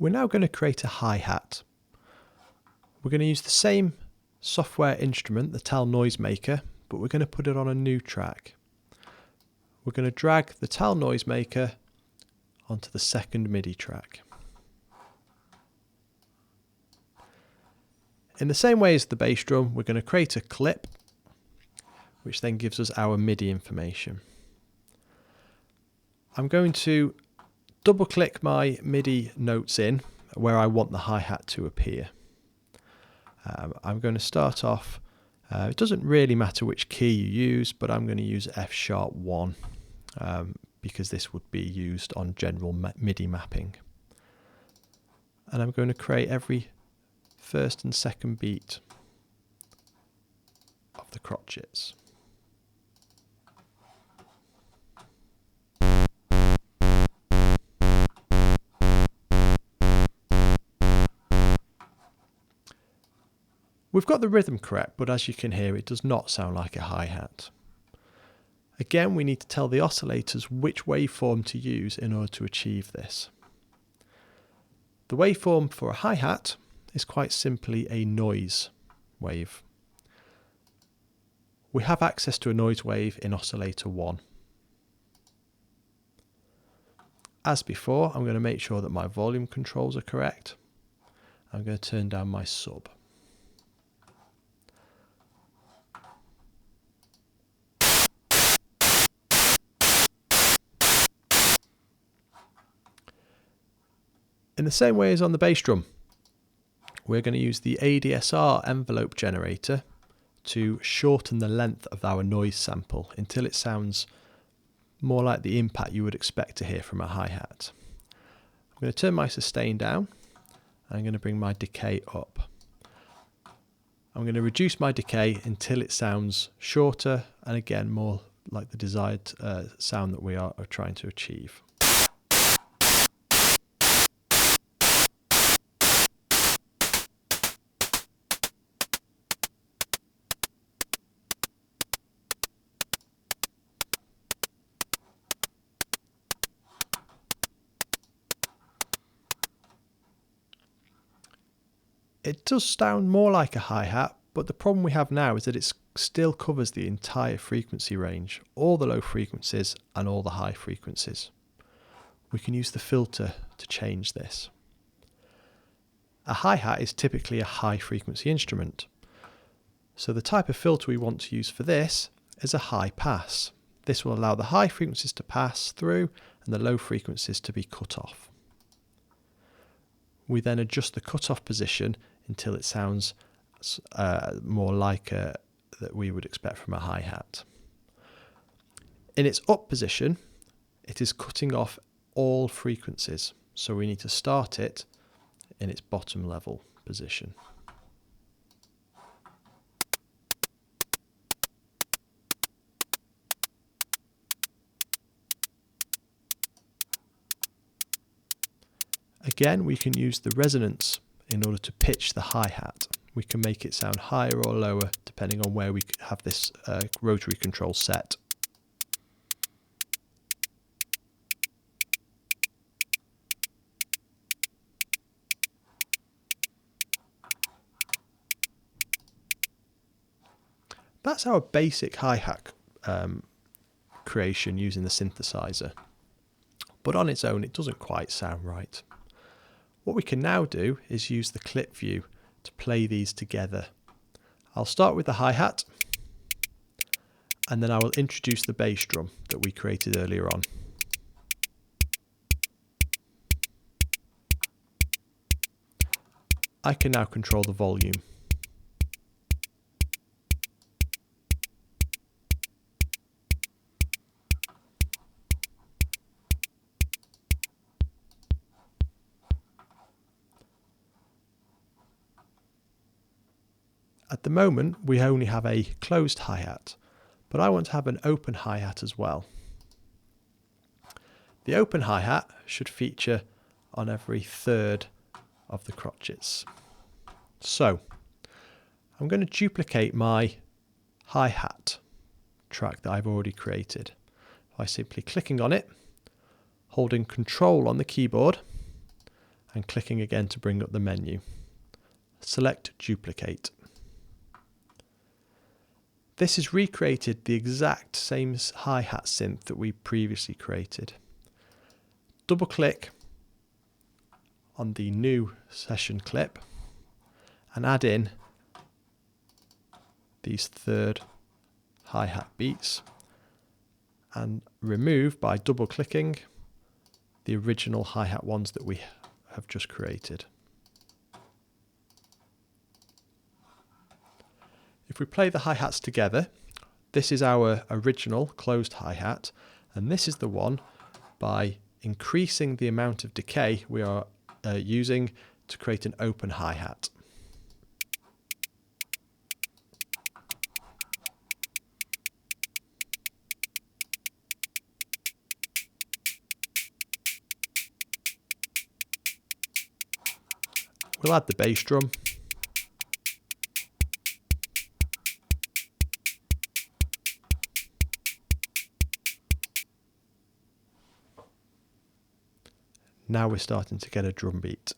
We're now going to create a hi-hat. We're going to use the same software instrument, the TAL Noisemaker, but we're going to put it on a new track. We're going to drag the TAL Noisemaker onto the second MIDI track. In the same way as the bass drum, we're going to create a clip, which then gives us our MIDI information. I'm going to double click my MIDI notes in where I want the hi-hat to appear. I'm going to start off, it doesn't really matter which key you use, but I'm going to use F#1 because this would be used on general MIDI mapping. And I'm going to create every first and second beat of the crotchets. We've got the rhythm correct, but as you can hear, it does not sound like a hi-hat. Again, we need to tell the oscillators which waveform to use in order to achieve this. The waveform for a hi-hat is quite simply a noise wave. We have access to a noise wave in oscillator 1. As before, I'm going to make sure that my volume controls are correct. I'm going to turn down my sub. In the same way as on the bass drum, we're going to use the ADSR envelope generator to shorten the length of our noise sample until it sounds more like the impact you would expect to hear from a hi-hat. I'm going to turn my sustain down. I'm going to bring my decay up. I'm going to reduce my decay until it sounds shorter and again more like the desired sound that we are trying to achieve. It does sound more like a hi-hat, but the problem we have now is that it still covers the entire frequency range, all the low frequencies and all the high frequencies. We can use the filter to change this. A hi-hat is typically a high frequency instrument. So the type of filter we want to use for this is a high pass. This will allow the high frequencies to pass through and the low frequencies to be cut off. We then adjust the cut-off position until it sounds more like that we would expect from a hi-hat. In its up position, it is cutting off all frequencies, so we need to start it in its bottom level position. Again, we can use the resonance in order to pitch the hi-hat. We can make it sound higher or lower depending on where we have this rotary control set. That's our basic hi-hat creation using the synthesizer. But on its own, it doesn't quite sound right. What we can now do is use the clip view to play these together. I'll start with the hi-hat and then I will introduce the bass drum that we created earlier on. I can now control the volume. At the moment, we only have a closed hi-hat, but I want to have an open hi-hat as well. The open hi-hat should feature on every third of the crotchets. So, I'm going to duplicate my hi-hat track that I've already created by simply clicking on it, holding Control on the keyboard, and clicking again to bring up the menu. Select Duplicate. This has recreated the exact same hi-hat synth that we previously created. Double click on the new session clip and add in these third hi-hat beats and remove by double clicking the original hi-hat ones that we have just created. If we play the hi-hats together, this is our original closed hi-hat, and this is the one by increasing the amount of decay we are using to create an open hi-hat. We'll add the bass drum. Now we're starting to get a drum beat.